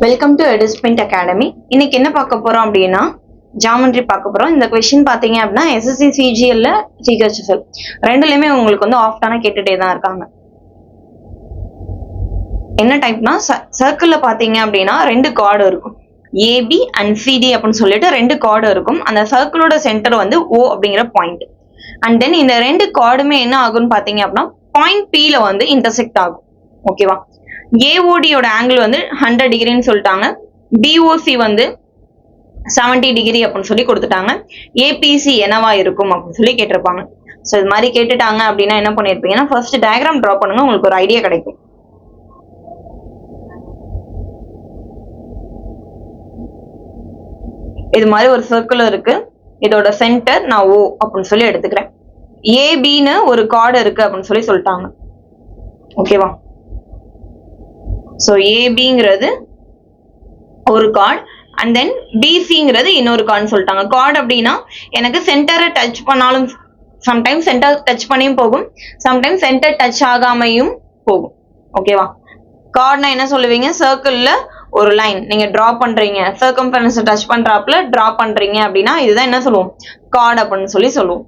Welcome to எடிஸ்பிண்ட் academy. இன்னைக்கு என்ன பார்க்க போறோம் அப்படின்னா ஜாமெண்ட்ரி பார்க்க போறோம். இந்த கொஸ்டின் பாத்தீங்க அப்படின்னா எஸ்எஸ்சி சிஜிஎல்ல சிஹெச்எஸ்எல் ரெண்டுலயுமே உங்களுக்கு வந்து ஆஃப்டான கேட்டுட்டே தான் இருக்காங்க. என்ன டைப்னா சர்க்கிள்ல பாத்தீங்க அப்படின்னா ரெண்டு கார்டு இருக்கும், ஏபி அண்ட் சிடி அப்படின்னு சொல்லிட்டு ரெண்டு கார்டு இருக்கும். அந்த சர்க்கிளோட சென்டர் வந்து ஓ அப்படிங்கிற பாயிண்ட். அண்ட் தென் இந்த ரெண்டு கார்டுமே என்ன ஆகும்னு பாத்தீங்க அப்படின்னா பாயிண்ட் பில வந்து இன்டர்செக்ட் ஆகும். ஓகேவா? ஏஓடியோட ஆங்கிள் வந்து 100 டிகிரின்னு சொல்லிட்டாங்க. பிஓசி வந்து 70 டிகிரி அப்படின்னு சொல்லி கொடுத்துட்டாங்க. ஏபிசி என்னவா இருக்கும் அப்படின்னு சொல்லி கேட்டிருப்பாங்க. ஸோ இது மாதிரி கேட்டுட்டாங்க அப்படின்னா என்ன பண்ணிருப்பீங்கன்னா ஃபர்ஸ்ட் டயக்ராம் டிரா பண்ணுங்க, உங்களுக்கு ஒரு ஐடியா கிடைக்கும். இது மாதிரி ஒரு சர்க்கிள் இருக்கு, இதோட சென்டர் நான் ஓ அப்படின்னு சொல்லி எடுத்துக்கிறேன். ஏபின்னு ஒரு கார்டு இருக்கு அப்படின்னு சொல்லி சொல்லிட்டாங்க. ஓகேவா? ஸோ ஏபிங்கிறது ஒரு கார்டு அண்ட் தென் பிசிங்கிறது இன்னொரு கார்டுன்னு சொல்லிட்டாங்க. கார்டு அப்படின்னா எனக்கு சென்டரை டச் பண்ணாலும் சம்டைம்ஸ் சென்டர் டச் பண்ணியும் போகும், சம்டைம்ஸ் சென்டர் டச் ஆகாமையும் போகும். ஓகேவா? கார்டுனா என்ன சொல்லுவீங்க? சர்க்கிள்ல ஒரு லைன் நீங்க டிரா பண்றீங்க, சர்க்கம்ஃபரன்ஸை டச் பண்றாப்புல டிரா பண்றீங்க அப்படின்னா இதுதான் என்ன சொல்லுவோம்? கார்டு அப்படின்னு சொல்லி சொல்லுவோம்.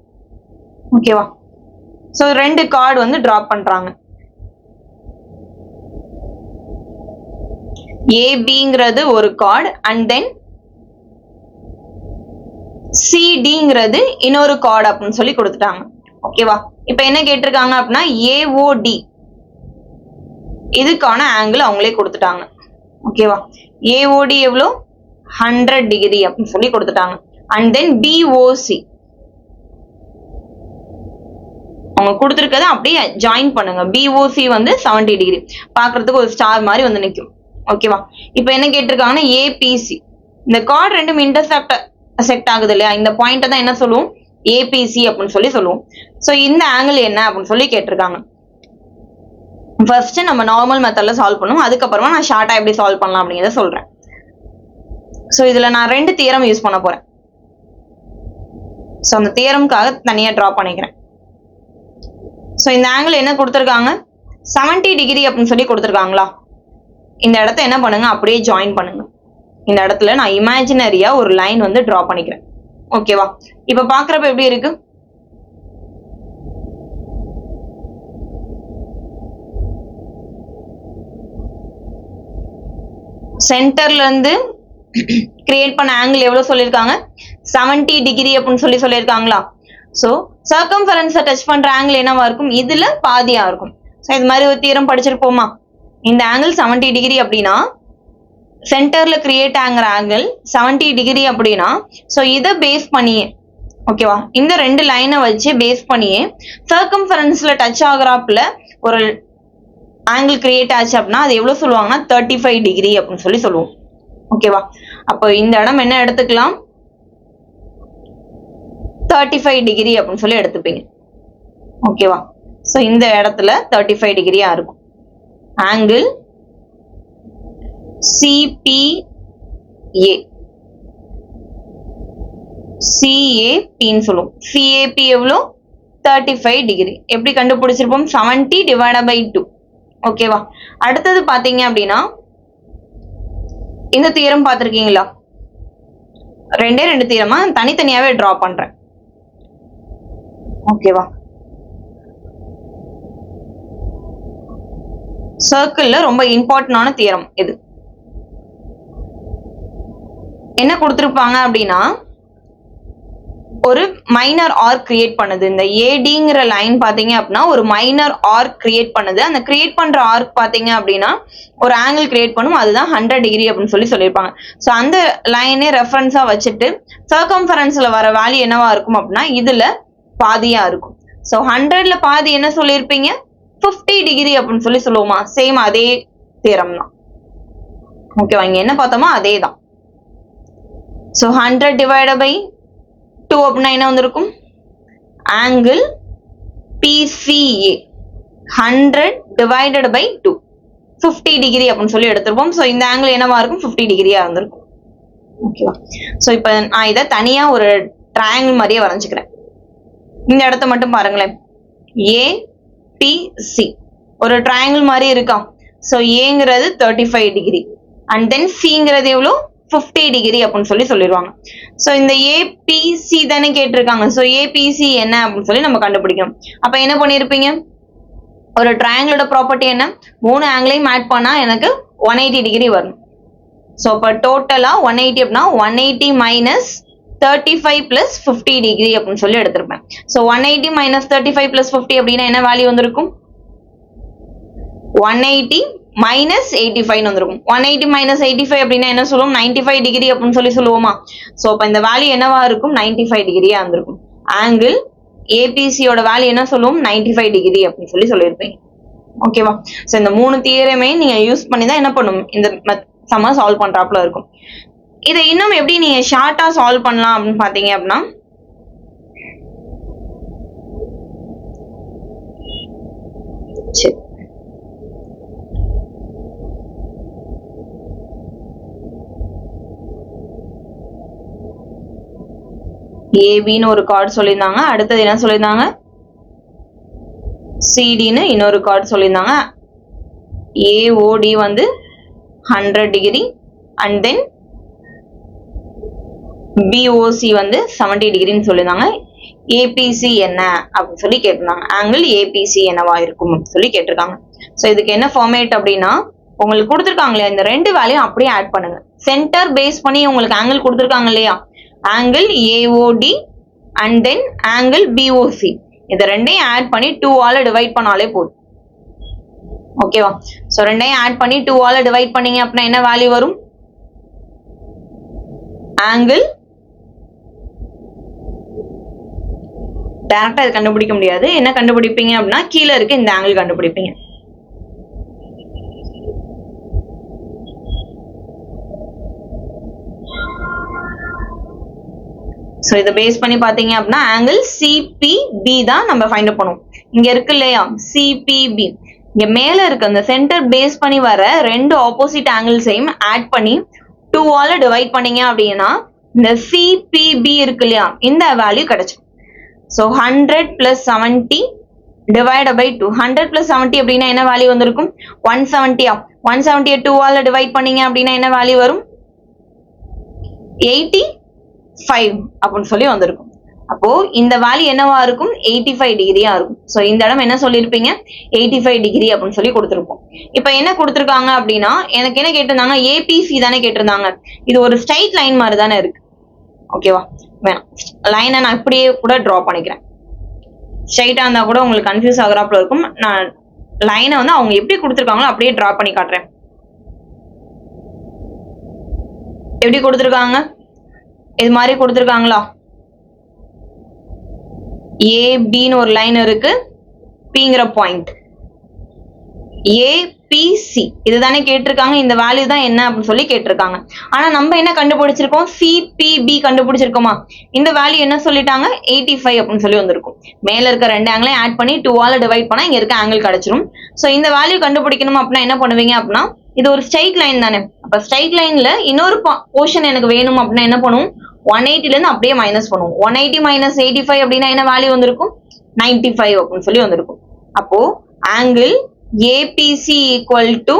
ஓகேவா? ஸோ ரெண்டு கார்டு வந்து டிரா பண்றாங்க. ஏபிங்கிறது ஒரு கார்டு அண்ட் தென் சிடிங்கிறது இன்னொரு கார்டு அப்படின்னு சொல்லி கொடுத்துட்டாங்க. ஓகேவா? இப்ப என்ன கேட்டிருக்காங்க அப்படின்னா ஏஓடி இதுக்கான ஆங்கிள் அவங்களே கொடுத்துட்டாங்க. ஓகேவா? ஏஓடி எவ்வளோ? 100 டிகிரி அப்படின்னு சொல்லி கொடுத்துட்டாங்க. அண்ட் தென் பிஓசி அவங்க கொடுத்துருக்கத அப்படியே ஜாயின் பண்ணுங்க. பிஓசி வந்து 70 டிகிரி, பாக்குறதுக்கு ஒரு ஸ்டார் மாதிரி வந்து நிற்கும். ஓகேவா? இப்ப என்ன கேட்டிருக்காங்கன்னா ஏபிசி, இந்த கார்டு ரெண்டும் இன்டர்செக்ட் ஆகுது இல்லையா, இந்த பாயிண்ட் தான் என்ன சொல்லுவோம்? ஏபிசி அப்படின்னு சொல்லி சொல்லுவோம். சோ இந்த ஆங்கிள் என்ன அப்படின்னு சொல்லி கேட்டிருக்காங்க. ஃபர்ஸ்ட் நம்ம நார்மல் மெத்தட்ல சால்வ் பண்ணுவோம், அதுக்கப்புறமா நான் ஷார்ட்டா எப்படி சால்வ் பண்ணலாம் அப்படிங்கிறத சொல்றேன். சோ இதுல நான் ரெண்டு தியரம் யூஸ் பண்ண போறேன். சோ அந்த தியரம்காக தனியா டிரா பண்ணிக்கிறேன். சோ இந்த ஆங்கிள் என்ன கொடுத்துருக்காங்க? 70 டிகிரி அப்படின்னு சொல்லி கொடுத்துருக்காங்களா? இந்த இடத்த என்ன பண்ணுங்க, அப்படியே ஜாயின் பண்ணுங்க. இந்த இடத்துல நான் இமேஜினரியா ஒரு லைன் வந்து டிரா பண்ணிக்கிறேன். ஓகேவா? இப்ப பாக்குறப்ப எப்படி இருக்கு? சென்டர்ல இருந்து கிரியேட் பண்ண ஆங்கிள் எவ்வளவு சொல்லிருக்காங்க? 70 டிகிரி அப்படின்னு சொல்லி சொல்லியிருக்காங்களா? சோ சர்க்கம்ஃபரன்ஸை டச் பண்ற ஆங்கிள் என்னவா இருக்கும்? இதுல பாதியா இருக்கும். சோ இது மாதிரி ஒரு தியரம் படிச்சிருப்போமா? இந்த ஆங்கிள் 70 டிகிரி அப்படின்னா சென்டர்ல கிரியேட் ஆகிற ஆங்கிள் 70 டிகிரி அப்படின்னா சோ இதை பேஸ் பண்ணியே, ஓகேவா, இந்த ரெண்டு லைனை வச்சு பேஸ் பண்ணியே சர்க்கம்ஃபரன்ஸ்ல டச் ஆகுறாப்புல ஒரு ஆங்கிள் கிரியேட் ஆச்சு அப்படின்னா அது எவ்வளவு சொல்லுவாங்கன்னா 35 டிகிரி அப்படின்னு சொல்லி சொல்லுவோம். ஓகேவா? அப்போ இந்த இடம் என்ன எடுத்துக்கலாம்? 35 டிகிரி அப்படின்னு சொல்லி எடுத்துப்பீங்க. ஓகேவா? சோ இந்த இடத்துல 35 டிகிரியா இருக்கும். ஆங்கிள் சிபிஏ, சிஏபின்னு சொல்லுவோம். சிஏபி எவ்வளோ? 35 டிகிரி. எப்படி கண்டுபிடிச்சிருப்போம்? 70 டிவைடட் பை 2. ஓகேவா? அடுத்தது பாத்தீங்க அப்படின்னா இந்த தியரம் பார்த்திருக்கீங்களா? ரெண்டே ரெண்டு தியரமா தனித்தனியாவே டிரா பண்றேன். ஓகேவா? சர்க்கிள்ல ரொம்ப இம்பார்ட்டன்டான தியரம் இது. என்ன கொடுத்திருப்பாங்க அப்படின்னா ஒரு மைனர் ஆர்க் கிரியேட் பண்ணுது. இந்த ஏடிங்கிற லைன் பாத்தீங்க அப்படின்னா ஒரு மைனர் ஆர்க் கிரியேட் பண்ணுது. அந்த கிரியேட் பண்ற ஆர்க் பாத்தீங்க அப்படின்னா ஒரு ஆங்கிள் கிரியேட் பண்ணும், அதுதான் 100 டிகிரி அப்படின்னு சொல்லி சொல்லியிருப்பாங்க. ஸோ அந்த லைனே ரெஃபரன்ஸா வச்சுட்டு சர்க்கம்ஃபரன்ஸ்ல வர வேல்யூ என்னவா இருக்கும் அப்படின்னா இதுல பாதியா இருக்கும். ஸோ 100ல பாதி என்ன சொல்லியிருப்பீங்க? 50 டிகிரி அப்படின்னு சொல்லி சொல்லுவோமா? சேம் அதே தியரம் தான். ஓகேவா? இங்க என்ன பார்த்தோமோ அதே தான். ஸோ 100 டிவைடட் பை 2 அப்படின்னா என்ன வந்திருக்கும்? Angle PCA 100 divided by 2 50 degree அப்படின்னு சொல்லி எடுத்திருப்போம். ஸோ இந்த ஆங்கிள் என்னவா இருக்கும்? 50 டிகிரியா இருந்திருக்கும். ஓகேவா? ஸோ இப்போ நான் இதை தனியா ஒரு ட்ரையாங்கிள் மாதிரியே வரைஞ்சுக்கிறேன். இந்த இடத்த மட்டும் பாருங்களேன். ஏபிசி ஒரு ட்ரையாங்கிள் மாதிரி இருக்கா? ஸோ ஏங்கிறது 35 டிகிரி அண்ட் தென் சிங்கிறது எவ்வளோ 50 டிகிரி அப்படின்னு சொல்லிடுவாங்க. ஸோ இந்த ஏபிசி தானே கேட்டிருக்காங்க. ஸோ ஏபிசி என்ன அப்படின்னு சொல்லி நம்ம கண்டுபிடிக்கணும். அப்ப என்ன பண்ணிருப்பீங்க, ஒரு ட்ரையாங்கிளோட ப்ராப்பர்ட்டி என்ன, 3 ஆங்கிளையும் ஆட் பண்ணா எனக்கு 180 டிகிரி வரும். ஸோ இப்போ டோட்டலா 180 அப்படின்னா 180 மைனஸ் 35 பிளஸ் 50 டிகிரி அப்படின்னு சொல்லி எடுத்திருப்பேன். ஸோ 180 மைனஸ் 35 பிளஸ் 50 அப்படின்னா என்ன வேல்யூ வந்திருக்கும், 180 மைனஸ் 85 வந்திருக்கும். 180 மைனஸ் 85 அப்படின்னா என்ன சொல்லுவோம், 95 டிகிரி அப்படின்னு சொல்லுவோமா. ஸோ அப்ப இந்த வேல்யூ என்னவா இருக்கும், 95 டிகிரியா இருந்திருக்கும். ஆங்கிள் ஏபிசியோட வேல்யூ என்ன சொல்லுவோம், 95 டிகிரி அப்படின்னு சொல்லியிருப்பீங்க. ஓகேவா. ஸோ இந்த 3 தியரமே நீங்க யூஸ் பண்ணி தான் என்ன பண்ணும், இந்த சம்ம சால்வ் பண்றாப்புல இருக்கும். இதை இன்னும் எப்படி நீங்க ஷார்ட்டா சால்வ் பண்ணலாம் அப்படின்னு பாத்தீங்க அப்படின்னா, சரி ஏபின்னு ஒரு கார்டு சொல்லியிருந்தாங்க. அடுத்தது என்ன சொல்லியிருந்தாங்க, சிடின்னு இன்னொரு கார்டு சொல்லியிருந்தாங்க. ஏஓடி வந்து 100 டிகிரி அண்ட் தென் பிஓசி வந்து 70 டிகிரின்னு சொல்லியிருந்தாங்க. ஏபிசி என்ன அப்படின்னு சொல்லி கேட்டிருந்தாங்க. ஆங்கிள் ஏபிசி என்னவா இருக்கும் சொல்லி கேட்டிருக்காங்க. ஸோ இதுக்கு என்ன ஃபார்மேட் அப்படின்னா, உங்களுக்கு கொடுத்துருக்காங்க இந்த 2 வேல்யூம் அப்படியே ஆட் பண்ணுங்க. சென்டர் பேஸ் பண்ணி உங்களுக்கு ஆங்கிள் கொடுத்துருக்காங்க இல்லையா, angle AOD and then angle POC, இதை ரெண்டையும் ஆட் பண்ணி 2 ஆல டிவைட் பண்ணாலே போதும். ஓகேவா. ஸோ ரெண்டையும் ஆட் பண்ணி 2 ஆல டிவைட் பண்ணீங்க அப்படின்னா என்ன வேல்யூ வரும், ஆங்கிள் டைரக்டா இது கண்டுபிடிக்க முடியாது. என்ன கண்டுபிடிப்பீங்க அப்படின்னா, கீழே இருக்கு இந்த ஆங்கிள் கண்டுபிடிப்பீங்க. சோ இத பேஸ் பண்ணி பாத்தீங்க அப்படின்னா ஆங்கிள் சிபிபி தான் நம்ம ஃபைண்ட் அவுட் பண்ணுவோம். இங்க இருக்கு இல்லையா சிபிபி, இங்க மேல இருக்க அந்த சென்டர் பேஸ் பண்ணி வர 2 ஆப்போசிட் ஆங்கிள்ஸையும் ஆட் பண்ணி 2 ஆல டிவைட் பண்ணீங்க அப்படின்னா இந்த சிபிபி இருக்கு இல்லையா, இந்த வேல்யூ கிடைச்சிடும். So 100 plus 70 divide by 2. 100 plus 70 அப்படின்னா என்ன வேல்யூ வந்திருக்கும், 170. 170 2 ஆல டிவைட் பண்ணீங்க அப்படின்னா என்ன வேல்யூ வரும், 85 அப்படின்னு சொல்லி வந்திருக்கும். அப்போ இந்த வேல்யூ என்னவா இருக்கும், 85 டிகிரியா இருக்கும். சோ இந்த இடம் என்ன சொல்லிருப்பீங்க, 85 டிகிரி அப்படின்னு சொல்லி கொடுத்திருப்போம். இப்ப என்ன கொடுத்திருக்காங்க அப்படின்னா, எனக்கு என்ன கேட்டிருந்தாங்க, ஏபிசி தானே கேட்டிருந்தாங்க. இது ஒரு ஸ்ட்ரைட் லைன் மாதிரி தானே இருக்கு. ஓகேவா, வேணாம் லைனை நான் இப்படியே கூட டிரா பண்ணிக்கிறேன். ஸ்ட்ரைட்டா இருந்தா கூட உங்களுக்கு கன்ஃபியூஸ் ஆகுறாப்புல இருக்கும். நான் லைனை வந்து அவங்க எப்படி கொடுத்திருக்காங்களோ அப்படியே டிரா பண்ணி காட்டுறேன். எப்படி கொடுத்திருக்காங்க, இது மாதிரி கொடுத்திருக்காங்களா, ஏபின்னு ஒரு லைன் இருக்கு, பிங்கிற பாயிண்ட், ஏபிசி இதுதானே கேட்டிருக்காங்க. இந்த வேல்யூ தான் என்ன அப்படின்னு சொல்லி கேட்டிருக்காங்க. ஆனா நம்ம என்ன கண்டுபிடிச்சிருக்கோம், சிபிபி கண்டுபிடிச்சிருக்கோமா. இந்த வேல்யூ என்ன சொல்லிட்டாங்க, 85 அப்படின்னு சொல்லி வந்திருக்கும். மேல இருக்க 2 ஆங்கிளையும் ஆட் பண்ணி 2 ஆல டிவைட் பண்ணா இங்க இருக்க ஆங்கிள் கிடைச்சிரும். சோ இந்த வேல்யூ கண்டுபிடிக்கணும் அப்படின்னா என்ன பண்ணுவீங்க அப்படின்னா, இது ஒரு ஸ்ட்ரைட் லைன் தானே. அப்ப ஸ்ட்ரைட் லைன்ல இன்னொரு போர்ஷன் எனக்கு வேணும் அப்படின்னா என்ன பண்ணுவோம், 180ல இருந்து அப்படியே மைனஸ் பண்ணுவோம். 180 மைனஸ் 85 அப்படின்னா என்ன வேல்யூ வந்திருக்கும், 95 அப்படின்னு சொல்லி வந்திருக்கும். அப்போ angle ABC equal to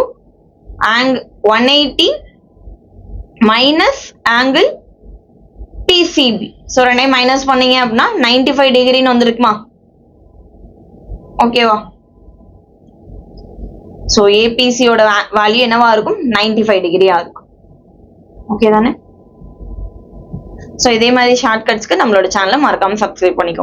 180 minus angle PCB. So ரெண்டையும் மைனஸ் பண்ணீங்க அப்படின்னா 95 டிகிரின்னு வந்திருக்குமா. ஓகேவா. சோ ஏபிசியோட வேல்யூ என்னவா இருக்கும், 95 டிகிரியா இருக்கும். ஓகே தானே. சோ இதே மாதிரி ஷார்ட்கட்ஸ்க்கு நம்மளோட சேனலை மறக்காம சப்ஸ்கிரைப் பண்ணிக்கோங்க.